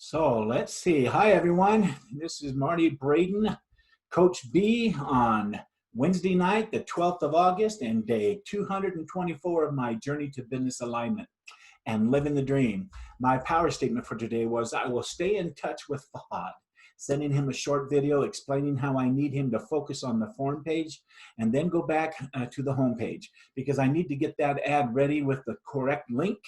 So let's see. Hi, everyone. This is Marty Braden, Coach B, on Wednesday night, the 12th of August, and day 224 of my journey to business alignment and living the dream. My power statement for today was I will stay in touch with Fahad, sending him a short video explaining how I need him to focus on the form page and then go back to the home page because I need to get that ad ready with the correct link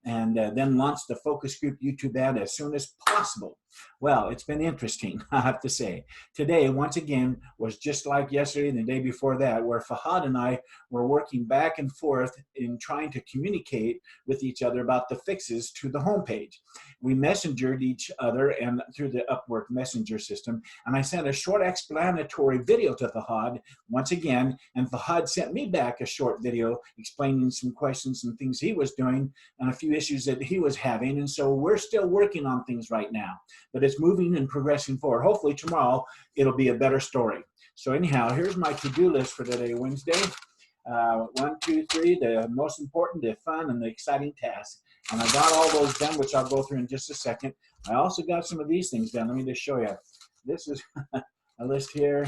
and then launch the focus group YouTube ad as soon as possible. Well, it's been interesting, I have to say. Today, once again, was just like yesterday and the day before that, where Fahad and I were working back and forth in trying to communicate with each other about the fixes to the homepage. We messengered each other and through the Upwork messenger system, and I sent a short explanatory video to Fahad once again, and Fahad sent me back a short video explaining some questions and things he was doing and a few issues that he was having. And so we're still working on things right now, but it's moving and progressing forward. Hopefully tomorrow it'll be a better story. So anyhow, here's my to-do list for today, Wednesday. 1, 2, 3, the most important, the fun, and the exciting tasks. And I got all those done, which I'll go through in just a second. I also got some of these things done. Let me just show you. This is a list here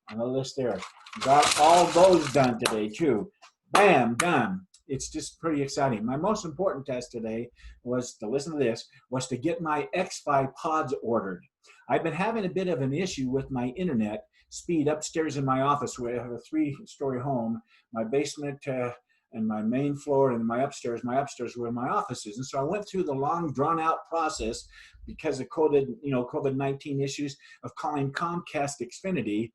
and a list there. Got all those done today too. Bam, done. It's just pretty exciting. My most important task today was to listen to this, was to get my X5 pods ordered. I've been having a bit of an issue with my internet speed upstairs in my office where I have a 3-story home, my basement and my main floor and my upstairs where my office is. And so I went through the long drawn out process because of COVID-19 issues of calling Comcast Xfinity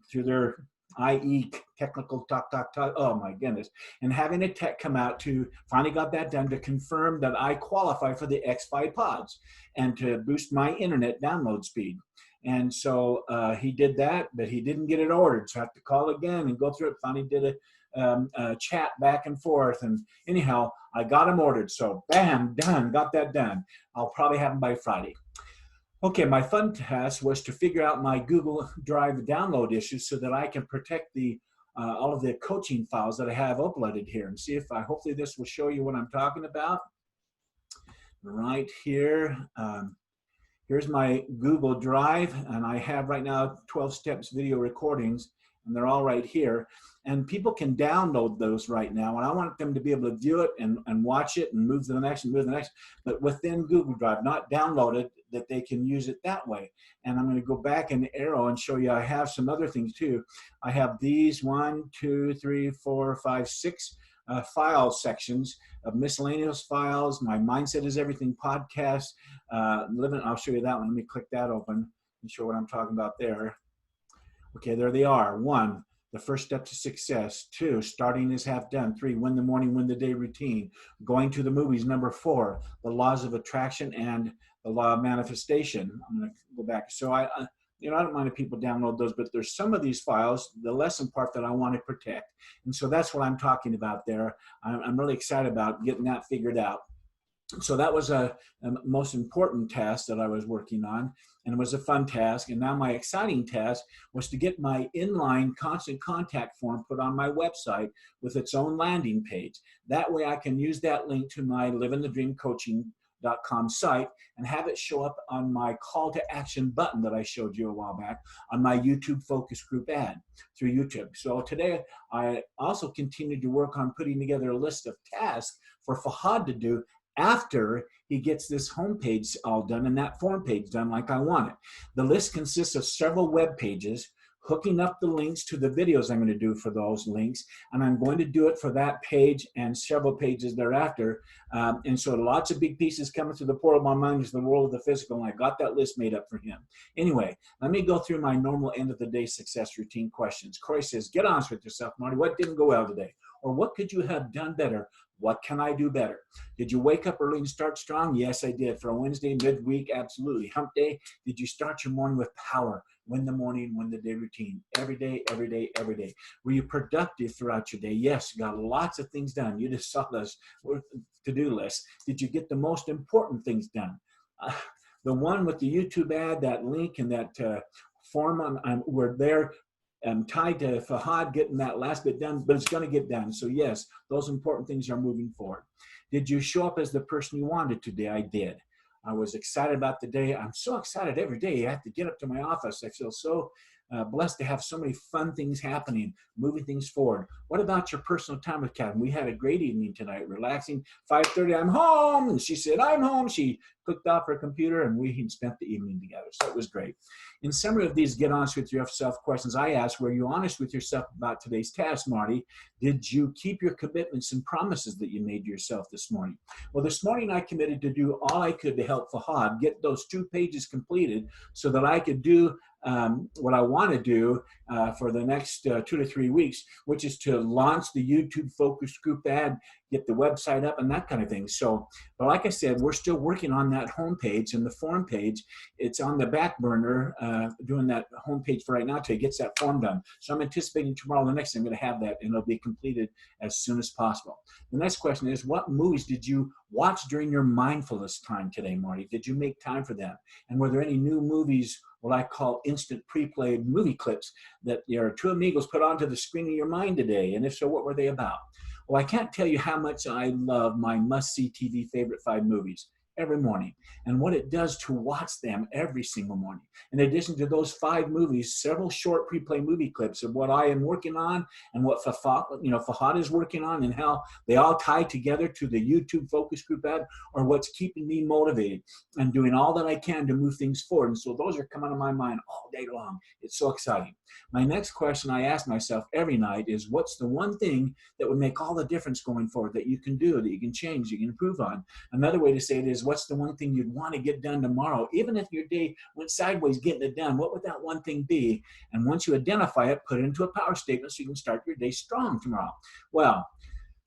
through their IE technical talk. Oh my goodness. And having a tech come out to finally got that done to confirm that I qualify for the X5 pods and to boost my internet download speed. And so he did that, but he didn't get it ordered. So I have to call again and go through it. Finally did a chat back and forth. And anyhow, I got them ordered. So bam, done, got that done. I'll probably have them by Friday. Okay, my fun task was to figure out my Google Drive download issues so that I can protect the all of the coaching files that I have uploaded here, and see if hopefully this will show you what I'm talking about. Right here, here's my Google Drive, and I have right now 12 steps video recordings, and they're all right here. And people can download those right now, and I want them to be able to view it and watch it and move to the next and move to the next, but within Google Drive, not downloaded, that they can use it that way. And I'm going to go back in the arrow and show you I have some other things too. I have these 1, 2, 3, 4, 5, 6 file sections of miscellaneous files. My Mindset is Everything podcast. I'll show you that one. Let me click that open and show what I'm talking about there. Okay, there they are. 1, the first step to success. 2, starting is half done. 3, win the morning, win the day routine. Going to the movies. Number 4, the laws of attraction and the law of manifestation. I'm going to go back. So I don't mind if people download those, but there's some of these files, the lesson part that I want to protect. And so that's what I'm talking about there. I'm really excited about getting that figured out. So that was a most important task that I was working on, and it was a fun task. And now my exciting task was to get my inline constant contact form put on my website with its own landing page. That way I can use that link to my livingthedreamcoaching.com site and have it show up on my call to action button that I showed you a while back on my YouTube focus group ad through YouTube. So today I also continued to work on putting together a list of tasks for Fahad to do after he gets this homepage all done and that form page done like I want it. The list consists of several web pages, hooking up the links to the videos I'm going to do for those links, and I'm going to do it for that page and several pages thereafter. And so lots of big pieces coming through the portal of my mind is the world of the physical, and I got that list made up for him. Anyway, let me go through my normal end of the day success routine questions. Corey says, get honest with yourself, Marty. What didn't go well today? Or what could you have done better? What can I do better? Did you wake up early and start strong? Yes, I did. For a Wednesday, midweek, absolutely. Hump day, did you start your morning with power? Win the morning, win the day routine. Every day, every day, every day. Were you productive throughout your day? Yes, you got lots of things done. You just saw this to-do list. Did you get the most important things done? The one with the YouTube ad, that link and that form, we're there. Tied to Fahad getting that last bit done, but it's going to get done. So yes, those important things are moving forward. Did you show up as the person you wanted today? I did. I was excited about the day. I'm so excited every day. I have to get up to my office. I feel so blessed to have so many fun things happening, moving things forward. What about your personal time with Kevin? We had a great evening tonight, relaxing. 5:30, I'm home. And she said, I'm home. She clicked off her computer and we spent the evening together. So it was great. In summary of these get honest with yourself questions I asked, were you honest with yourself about today's task, Marty? Did you keep your commitments and promises that you made to yourself this morning? Well, this morning I committed to do all I could to help Fahad get those 2 pages completed so that I could do what I want to do for the next 2 to 3 weeks, which is to launch the YouTube focus group ad, get the website up and that kind of thing. So, but like I said, we're still working on that homepage and the form page. It's on the back burner, doing that homepage for right now till it gets that form done. So I'm anticipating tomorrow, the next day I'm going to have that and it'll be completed as soon as possible. The next question is, what movies did you watch during your mindfulness time today, Marty? Did you make time for them? And were there any new movies, what I call instant pre-played movie clips that your 2 amigos put onto the screen of your mind today? And if so, what were they about? Well, I can't tell you how much I love my must-see TV favorite 5 movies every morning and what it does to watch them every single morning. In addition to those 5 movies, several short pre-play movie clips of what I am working on and what Fahad is working on and how they all tie together to the YouTube focus group ad or what's keeping me motivated and doing all that I can to move things forward. And so those are coming to my mind all day long. It's so exciting. My next question I ask myself every night is, what's the one thing that would make all the difference going forward that you can do, that you can change, you can improve on? Another way to say it is, what's the one thing you'd want to get done tomorrow? Even if your day went sideways getting it done, what would that one thing be? And once you identify it, put it into a power statement so you can start your day strong tomorrow. Well,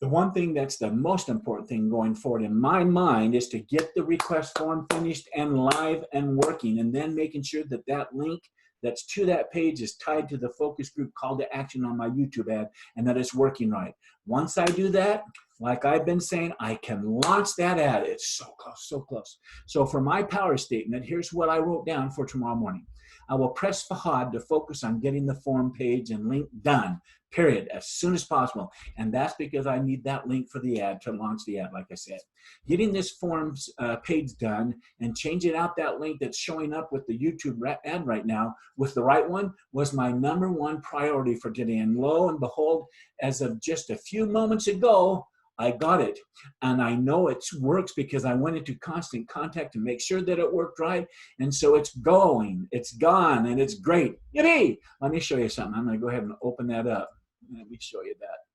the one thing that's the most important thing going forward in my mind is to get the request form finished and live and working, and then making sure that that link that's to that page is tied to the focus group call to action on my YouTube ad and that it's working right. Once I do that, like I've been saying, I can launch that ad. It's so close, so close. So for my power statement, here's what I wrote down for tomorrow morning. I will press Fahad to focus on getting the form page and link done, period, as soon as possible. And that's because I need that link for the ad to launch the ad, like I said. Getting this forms page done and changing out that link that's showing up with the YouTube ad right now with the right one was my #1 priority for today. And lo and behold, as of just a few moments ago, I got it. And I know it works because I went into constant contact to make sure that it worked right. And so it's going, it's gone, and it's great. Yippee! Let me show you something. I'm going to go ahead and open that up. Let me show you that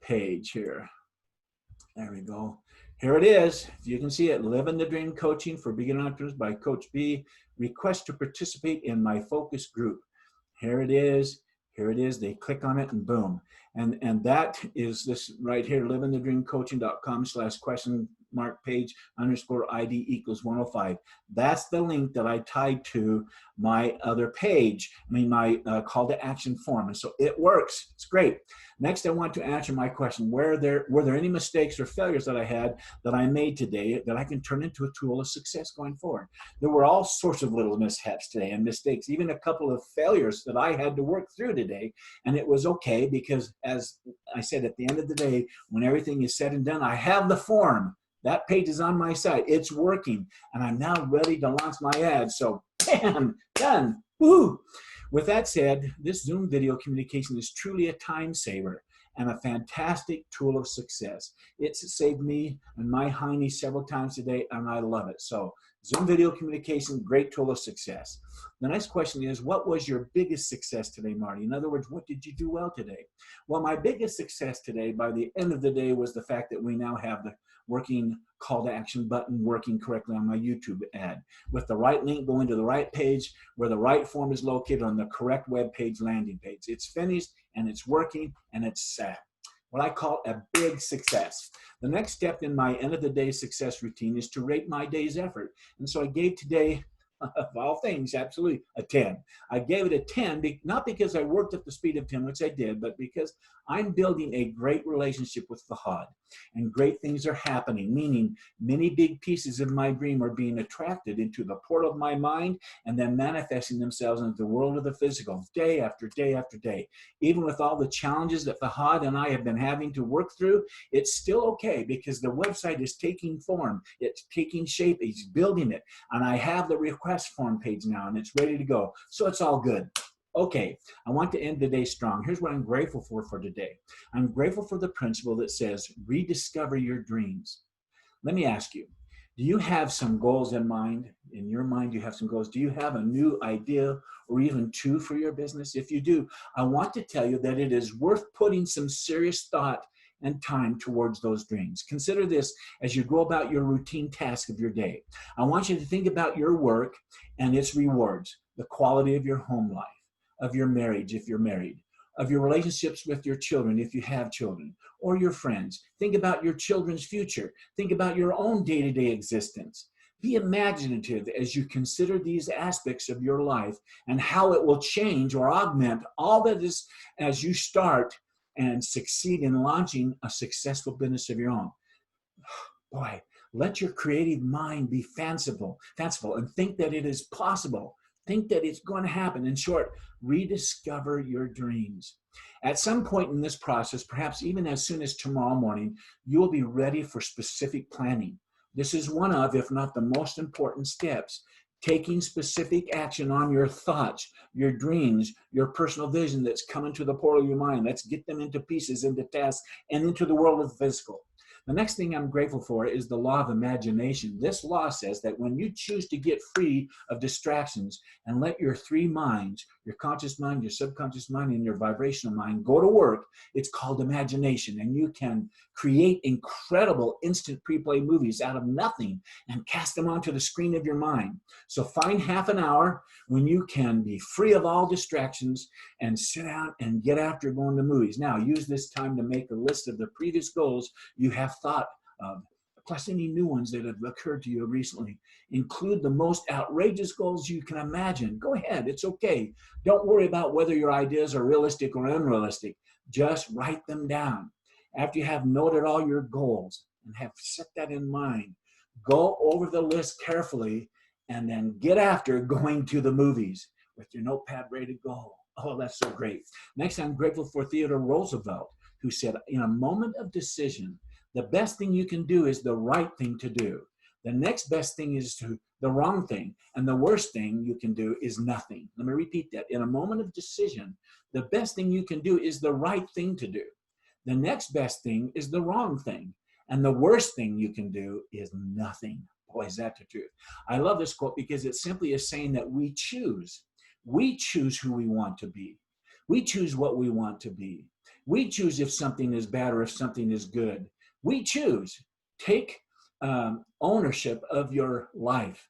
page here. There we go. Here it is. If you can see it, Living the Dream Coaching for Beginner Entrepreneurs by Coach B. Request to participate in my focus group. Here it is. Here it is. They click on it and boom. And that is this right here, livingthedreamcoaching.com/page_ID=105. That's the link that I tied to my other page, my call to action form. And so it works. It's great. Next, I want to answer my question. Were there any mistakes or failures that I had that I made today that I can turn into a tool of success going forward? There were all sorts of little mishaps today and mistakes, even a couple of failures that I had to work through today. And it was okay because, as I said, at the end of the day, when everything is said and done, I have the form. That page is on my site. It's working. And I'm now ready to launch my ad. So, bam, done. Woo! With that said, this Zoom video communication is truly a time saver and a fantastic tool of success. It's saved me and my hiney several times today, and I love it. So Zoom video communication, great tool of success. The next question is, what was your biggest success today, Marty? In other words, what did you do well today? Well, my biggest success today, by the end of the day, was the fact that we now have the working call to action button working correctly on my YouTube ad, with the right link going to the right page where the right form is located on the correct web page landing page. It's finished and it's working and it's what I call a big success. The next step in my end of the day success routine is to rate my day's effort. And so I gave today, of all things, absolutely a 10. I gave it a 10, not because I worked at the speed of 10, which I did, but because I'm building a great relationship with Fahad. and great things are happening, meaning many big pieces of my dream are being attracted into the portal of my mind and then manifesting themselves into the world of the physical day after day after day. Even with all the challenges that Fahad and I have been having to work through, it's still okay because the website is taking form. It's taking shape. He's building it. And I have the request form page now and it's ready to go. So it's all good. Okay, I want to end the day strong. Here's what I'm grateful for today. I'm grateful for the principle that says, rediscover your dreams. Let me ask you, do you have some goals in mind? In your mind, you have some goals. Do you have a new idea or even two for your business? If you do, I want to tell you that it is worth putting some serious thought and time towards those dreams. Consider this as you go about your routine task of your day. I want you to think about your work and its rewards, the quality of your home life, of your marriage if you're married, of your relationships with your children if you have children, or your friends. Think about your children's future. Think about your own day-to-day existence. Be imaginative as you consider these aspects of your life and how it will change or augment all that is as you start and succeed in launching a successful business of your own. Boy, let your creative mind be fanciful and think that it is possible. Think that it's going to happen. In short, rediscover your dreams. At some point in this process, perhaps even as soon as tomorrow morning, you will be ready for specific planning. This is one of, if not the most important steps, taking specific action on your thoughts, your dreams, your personal vision that's coming to the portal of your mind. Let's get them into pieces, into tasks, and into the world of the physical. The next thing I'm grateful for is the law of imagination. This law says that when you choose to get free of distractions and let your three minds, your conscious mind, your subconscious mind, and your vibrational mind go to work, it's called imagination. And you can create incredible instant pre-play movies out of nothing and cast them onto the screen of your mind. So find half an hour when you can be free of all distractions and sit down and get after going to movies. Now, use this time to make a list of the previous goals you have thought of, plus any new ones that have occurred to you recently. Include the most outrageous goals you can imagine. Go ahead, it's okay. Don't worry about whether your ideas are realistic or unrealistic. Just write them down. After you have noted all your goals and have set that in mind, go over the list carefully and then get after going to the movies with your notepad ready to go. Oh, that's so great. Next, I'm grateful for Theodore Roosevelt, who said, in a moment of decision, the best thing you can do is the right thing to do. The next best thing is the wrong thing. And the worst thing you can do is nothing. Let me repeat that. In a moment of decision, the best thing you can do is the right thing to do. The next best thing is the wrong thing. And the worst thing you can do is nothing. Boy, is that the truth. I love this quote because it simply is saying that we choose. We choose who we want to be. We choose what we want to be. We choose if something is bad or if something is good. We choose. Take ownership of your life.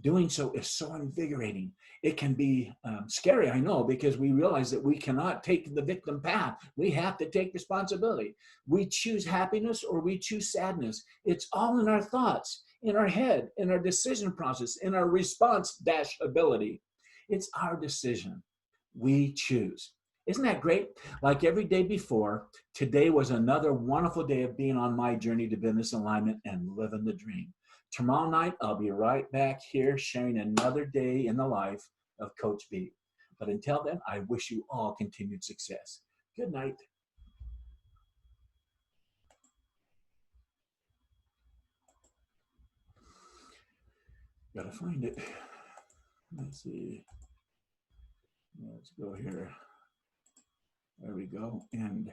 Doing so is so invigorating. It can be scary, I know, because we realize that we cannot take the victim path. We have to take responsibility. We choose happiness or we choose sadness. It's all in our thoughts, in our head, in our decision process, in our response ability. It's our decision. We choose. Isn't that great? Like every day before, today was another wonderful day of being on my journey to business alignment and living the dream. Tomorrow night, I'll be right back here sharing another day in the life of Coach B. But until then, I wish you all continued success. Good night. Gotta find it. Let's see. Let's go here. There we go. And